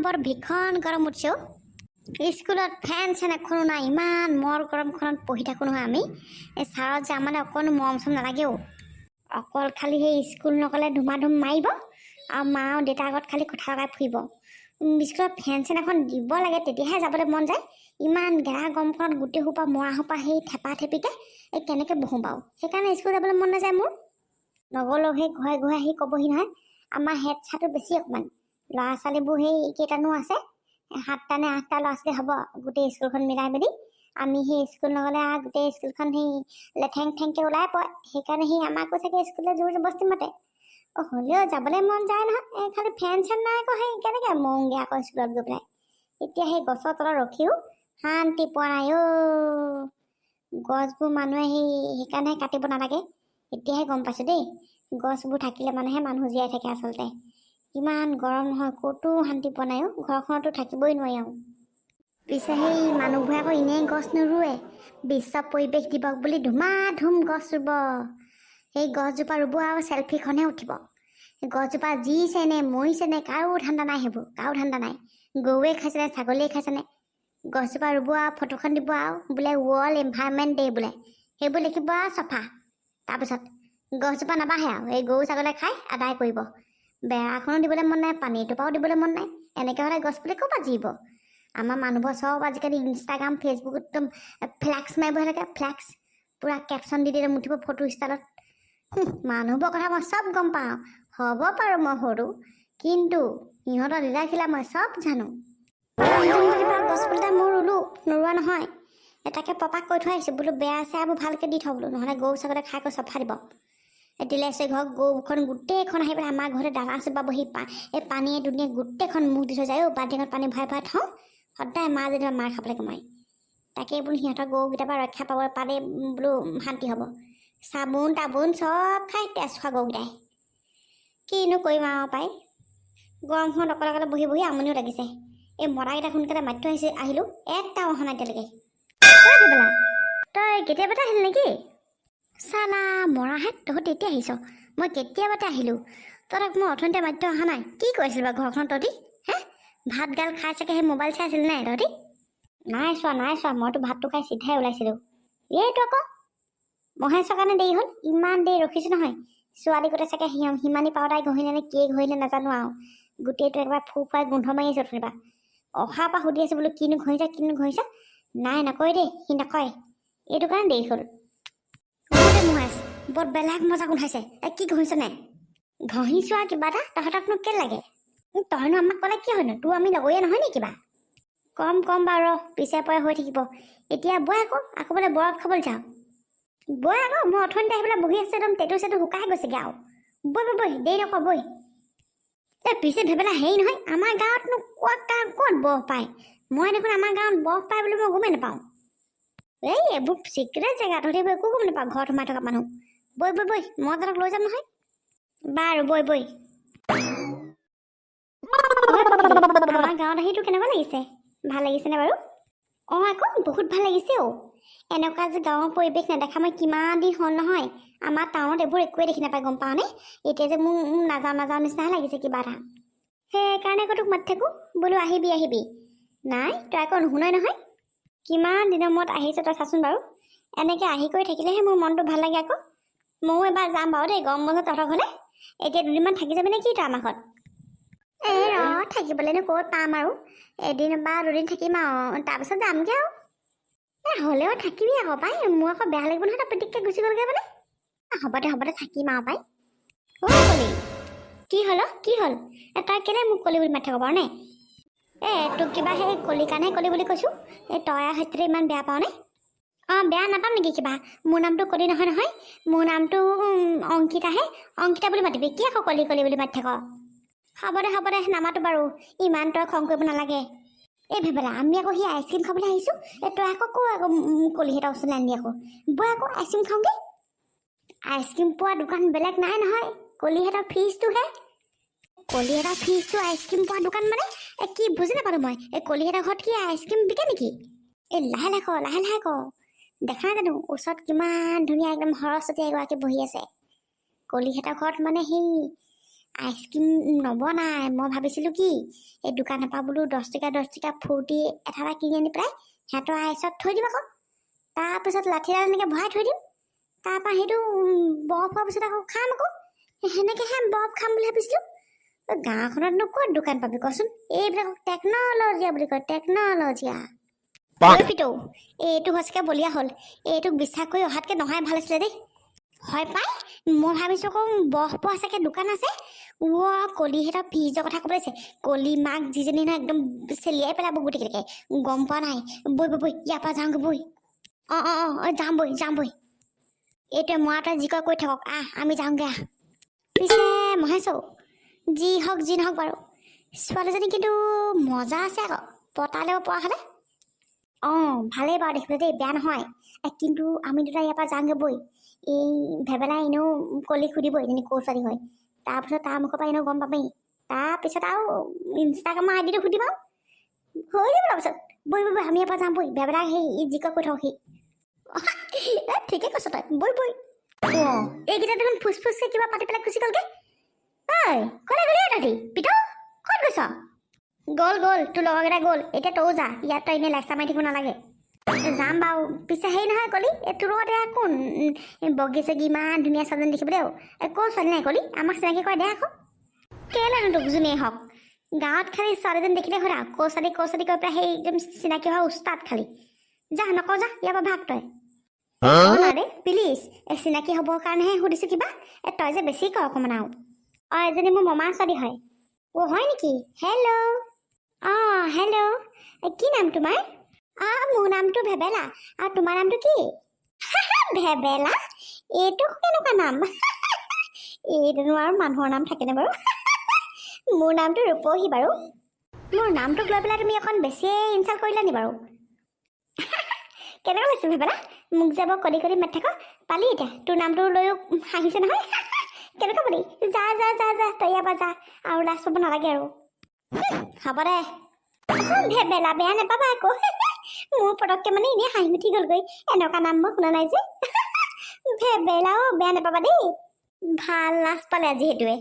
বৰ ভীষণ গৰম উঠিছে স্কুলত ফেন চেন এখনো নাই ইমান মৰ গৰমখনত পঢ়ি থাকোঁ নহয় আমি এই ছাৰত যে মানে অকণো মৰম চৰম নালাগেও অকল খালি সেই স্কুল নগ'লে ধুমাধুম মাৰিব আৰু মা আৰু দেউতাৰ আগত খালি কথা লগাই ফুৰিব স্কুলত ফেন চেন এখন দিব লাগে তেতিয়াহে যাবলৈ মন যায় ইমান গেৰা গৰমখনত গোটেই সোপা মৰা সোপা সেই থেপা থেপিকে এই কেনেকৈ বহোঁ বাৰু সেইকাৰণে স্কুল যাবলৈ মন নাযায় মোৰ নগ'লেও সেই ঘৰে ঘৰে আহি ক'বহি নহয় আমাৰ হেড ছাৰটো বেছি অকণমান ল'ৰা ছোৱালীবোৰ সেই কেইটানো আছে 7টা নে 8টা ল'ৰা ছোৱালী হ'ব গোটেই স্কুলখন মিলাই মেলি আমি সেই স্কুল নগ'লে গোটেই স্কুলখন সেই লেঠেং ঠেংকৈ ওলাই পৰে সেইকাৰণে সি আমাকো চাগে স্কুললৈ জোৰ জবস্তি মাতে হ'লেও যাবলৈ মন যায় নহয় এই খালি ফেন চেন নাই আকৌ সেই কেনেকৈ মওঁগৈ আকৌ স্কুলত গৈ পেলাই এতিয়া সেই গছৰ তলত ৰখিও শান্তি পোৱা নাই গছবোৰ মানুহে সেইকাৰণে কাটিব নালাগে এতিয়াহে গম পাইছোঁ দেই গছবোৰ থাকিলে মানেহে মানুহ জীয়াই থাকে আচলতে ইমান গৰম নহয় ক'তো শান্তি পোৱা নাই ঘৰখনতো থাকিবই নোৱাৰি আৰু পিছে সেই মানুহবোৰে আকৌ এনেই গছ নোৰোৱে বিশ্ব পৰিৱেশ দিৱস বুলি ধুমাধুম গছ ৰুব সেই গছজোপা ৰুব আৰু চেলফিখনহে উঠিব গছজোপা জিছেনে মৰিছেনে কাৰো ধান্দা নাই সেইবোৰ কাৰো ধান্দা নাই গৰুৱে খাইছেনে ছাগলীয়ে খাইছেনে গছজোপা ৰুব আৰু ফটোখন দিব আৰু বোলে ৱৰ্ল্ড এনভাইৰনমেণ্ট ডে বোলে সেইবোৰ লিখিব আৰু চফা তাৰপিছত গছজোপা নাবাঢ়ে আৰু এই গৰু ছাগলীয়ে খাই আদায় কৰিব বেৰাখনো দিবলৈ মন নাই পানী এটোপাও দিবলৈ মন নাই এনেকৈ হ'লে গছ পুলি ক'ৰ পৰা জীব আমাৰ মানুহবোৰ চব আজিকালি ইনষ্টাগ্ৰাম ফেচবুক একদম ফ্লেক্স মাৰিবহে লাগে ফ্লেক্স পূৰা কেপশ্যন দি দিলে মুঠিব ফটো ষ্টাইলত মানুহবোৰৰ কথা মই চব গম পাওঁ হ'ব পাৰোঁ মই সৰু কিন্তু সিহঁতৰ লীলাখিলা মই চব জানো গছ পুলিটা মই ৰুলোঁ নোৰোৱা নহয় তাকে পাপাক কৈ থৈ আহিছোঁ বোলো বেয়া চেয়াবোৰ ভালকৈ দি থওঁ বোলো নহ'লে গৰু ছাগলীয়ে খাই কৈ চফা দিব দিলে আছে ঘৰত গৰুখন গোটেইখন আহি পেলাই আমাৰ ঘৰতে দানা চুবাবহি এই পানীয়ে দুনিয়ে গোটেইখন মুখ দি থৈ যায় বাল্টিঙত পানী ভৰাই ভৰাই থওঁ সদায় মা যেনিবা মাৰ খাবলৈ কমাই তাকে বোলো সিহঁতৰ গৰুকেইটাৰ পৰা ৰক্ষা পাব পালে বোলো শান্তি হ'ব চাবোন তাবোন চব খাই তেজ খোৱা গৰুকেইটাই কিনো কৰিম আৰু পাই গৰমখনত অকলে অকলে বহি বহি আমনিও লাগিছে এই মৰাকেইটা সোনকালে মাতি থৈ আহিলোঁ এটা অহা নাই এতিয়ালৈকে তই কেতিয়াবাতে আহিল নেকি চালা মৰাহেঁত তহঁত এতিয়া আহিছ মই কেতিয়াবাতে আহিলোঁ তহঁতক মই অথনিতে মাতি অহা নাই কি কৰিছিল বাৰু ঘৰখনত তহঁতি হে ভাত গাল খাই চাগে সেই মোবাইল চাই আছিল নাই তহঁতি নাই চোৱা মইতো ভাতটো খাই চিধাই ওলাইছিলোঁ এইটো আকৌ মহেশৰ কাৰণে দেৰি হ'ল ইমান দেৰি ৰখিছোঁ নহয় ছোৱালী গোটেই চাগে সিমানী পাউদাৰ ঘঁহিলে নে কি ঘঁহিলে নাজানো আৰু গোটেইটো একেবাৰে ফু ফুৱাই গোন্ধ মাৰি আছোঁ অথনিবা অহাৰ পৰা সুধি আছোঁ বোলো কিনো ঘঁহিছ নাই নকয় দেই সি নকয় এইটো কাৰণে দেৰি হ'ল মহেশ বৰ বেলেগ মজা গোন্ধাইছে কি ঘঁহিছ নে ঘঁহিছোঁ আৰু কিবা এটা তহঁতকনো কেলে লাগে তইনো আমাক ক'লে কি হয়নো তোৰ আমি লগৰীয়া নহয় নি কিবা কম বাৰু পিছে পৰে হৈ থাকিব এতিয়া বৈ আকৌ বোলে বৰফ খাবলৈ যাওঁ বৈ আকৌ মই অথনিতে আহি পেলাই বহি আছোঁ একদম টেটু চেটু শুকাই গৈছেগৈ আৰু বৈ দেৰি নকৰ বৈ এই পিছে ভেবেলা হেৰি নহয় আমাৰ গাঁৱতনো ক'ত বৰফ পায় মই দেখোন আমাৰ গাঁৱত বৰফ পায় বুলি মই গমেই নাপাওঁ এই এইবোৰ চিক্ৰেট জেগা তহঁতি একো গম নাপাওঁ ঘৰত সোমাই থকা মানুহ বৈ মই তহঁতক লৈ যাম নহয় বাৰু বৈ আমাৰ গাঁৱত আহিতো কেনেকুৱা লাগিছে ভাল লাগিছেনে বাৰু আকৌ বহুত ভাল লাগিছে এনেকুৱা যে গাঁৱৰ পৰিৱেশ নেদেখা মই কিমান দিন হ'ল নহয় আমাৰ টাউনত এইবোৰ একোৱে দেখি নাপায় গম পাওঁনে এতিয়া যে মোৰ নাযাওঁ নিচিনাহে লাগিছে কিবা এটা সেইকাৰণে আকৌ তোক মাতি থাকোঁ বোলো আহিবি নাই তই আকৌ নুশুনই নহয় কিমান দিনৰ মূৰত আহিছ তই চাচোন বাৰু এনেকৈ আহি কৰি থাকিলেহে মোৰ মনটো ভাল লাগে আকৌ ময়ো এবাৰ যাম বাৰু দেই গৰম বন্ধত তহঁতৰ ঘৰলৈ এতিয়া দুদিনমান থাকি যাবি নে কি তই আমাৰ ঘৰত থাকিবলৈনো ক'ত পাম আৰু এদিন বা দুদিন থাকিম আৰু তাৰপিছত যামগৈ আৰু হ'লেও থাকিবি আকৌ পাই মোৰ আকৌ বেয়া লাগিব নহয় তই পিটিককৈ গুচি গ'লগৈ মানে হ'ব দে থাকিম আৰু পাই কলি কি হ'ল তই কেলৈ মোক কলি বুলি মাতি থাক বাৰু নে তোক কিবা সেই কলি কাৰণেহে কলি বুলি কৈছোঁ তই আৰু সেইটোতে ইমান বেয়া পাওঁ নে বেয়া নাপাম নেকি কিবা মোৰ নামটো কলি নহয় মোৰ নামটো অংকিতা বুলি মাতিবি কি আকৌ কলি বুলি মাতি থাক হ'ব দে নামাতো বাৰু ইমান তই খং কৰিব নালাগে এই ভেবেলা আমি আকৌ সি আইচক্ৰীম খাবলৈ আহিছোঁ তই আকৌ কলিহেঁতৰ ওচৰলৈ আনি আকৌ বৈ আকৌ আইচক্ৰীম খাওঁগৈ আইচক্ৰীম পোৱা দোকান বেলেগ নাই নহয় কলিহেঁতৰ ফ্ৰিজটোহে কলিহেঁতৰ ফ্ৰিজটো আইচক্ৰীম পোৱা দোকান মানে কি বুজি নাপালোঁ মই কলিহেঁতৰ ঘৰত কি আইচক্ৰীম বিকে নেকি লাহে লাহে ক দেখা নাই জানো ওচৰত কিমান ধুনীয়া একদম সৰস্বতী এগৰাকী বহি আছে কলিহেঁতৰ ঘৰত মানে সেই আইচক্ৰীম নবনাই। মই ভাবিছিলোঁ কি এই দোকানৰ পৰা বোলো 10 টকা ফুৰ্তি এটা কিনি আনি পেলাই সিহঁতৰ আইচত থৈ দিম আকৌ। তাৰপিছত লাঠিডাল এনেকৈ ভৰাই থৈ দিম। তাৰপৰা সেইটো বৰফ হোৱাৰ পিছত আকৌ খাম আকৌ। সেনেকৈহে বৰফ খাম বুলি ভাবিছিলোঁ। গাঁওখনতনো ক'ত দোকান পাবি কচোন? এইবিলাকক টেকন'লজিয়া বুলি কয়, টেকন'লজিয়া। পিতৌ এইটো সঁচাকৈ বলিয়া হ'ল। এইটোক বিশ্বাস কৰি অহাতকৈ নহয় ভাল আছিলে দেই। হয় পাই, মই ভাবিছোঁ আকৌ বৰফ পোৱা চাগে দোকান আছে। কলিহঁতৰ ফ্ৰিজৰ কথা ক'ব লাগিছে। কলি মাক যিজনী নহয় একদম চেলিয়াই পেলাব গোটেইকেইটাকে। গম পোৱা নাই? বৈ ইয়াৰ পৰা যাওঁগৈ বৈ। অঁ যাম বৈ। এইটোৱে মই তই যি কয় কৈ থাকক, আমি যাওঁগৈ পিছে মহেশৌ, যি হওক যি নহওক বাৰু, ছোৱালীজনী কিন্তু মজা আছে আকৌ পতালেও পৰা হ'লে। ভালেই বাৰু দেখিবলৈ দেই, বেয়া নহয়। কিন্তু আমি দুটা ইয়াৰ পৰা যাওঁগৈ বৈ। এই ভেবেলাই এনেও কলিক সুধিবই এজনী ক'ৰ ছোৱালী হয়। তাৰপিছত তাৰ মুখৰ পৰা এনেও গম পামেই। তাৰপিছত আৰু ইনষ্টাগ্ৰামৰ আইডিটো সুধিম আৰু হৈ যাব। তাৰপিছত বৈ আমি ইয়াৰ পৰা যাম বৈ। ভেবেলাই সেই যি কয় কৈ থাকক সি। ঠিকে কৈছ তই, বৈ। এইকেইটা দেখোন ফুচফুচকে কিবা পাতি পেলাই গুচি গ'লগে। ক'লে গ'লি তহঁতি? পিতৌ ক'ত গৈছ? গ'ল তোৰ লগৰকেইটা গ'ল। এতিয়া তয়ো যা, ইয়াত তই এনেই লেচা মাৰি থাকিব নালাগে। যাম বাৰু। পিছে হেৰি নহয় কলি, তোৰ লগত এয়া কোন বগী চগী ইমান ধুনীয়া ছোৱালীজনী দেখিবলৈ ক'ৰ ছোৱালী নাই কলি? আমাক চিনাকি কৰা দে আকৌ। কেলেনো তোক যোনেই হওক, গাঁৱত খালি ছোৱালীজনী দেখিলে হ'ল আৰু ক'ৰ ছোৱালী কৈ পেলাই সেই একদম চিনাকি হোৱা উস্তাদ খালি। যা নকওঁ যা, ইয়াৰ পৰা ভাগ তই। দেই প্লিজ, চিনাকি হ'বৰ কাৰণেহে সুধিছোঁ কিবা। তই যে বেছি কৰ অকণমান আৰু। এজনী মোৰ মমাৰ ছোৱালী হয়। হয় নেকি? হেল্ল'। হেল্ল'। কি নাম তোমাৰ? মোৰ নামটো ভেবেলা। আৰু তোমাৰ নামটো কি? ভেবেলা? এইটো কেনেকুৱা নাম? এইটোনো আৰু মানুহৰ নাম থাকেনে বাৰু? মোৰ নামটো ৰূপহী বাৰু। মোৰ নামটোক লৈ পেলাই তুমি অকণ বেছিয়ে ইনচাল্ট কৰিলা নি বাৰু? কেনেকুৱা হৈছে ভেবেলা? মোক যে বৰ কলি মাতি থাক। পালি এতিয়া তোৰ নামটো লৈও হাঁহিছে নহয়। কেনেকুৱা পালি? যা তই ইয়াৰ পৰা যা, আৰু লাজ পাব নালাগে আৰু। হ'ব দে ভেবেলা, বেয়া নাপাবা আকৌ। মোৰ পটককে মানে এনেই হাঁহি উঠি গ'লগৈ। এনেকুৱা নাম মই শুনা নাই যে। ভেবেলা বেয়া নাপাবা দেই। ভাল লাজ পালে আজি সেইটোৱে।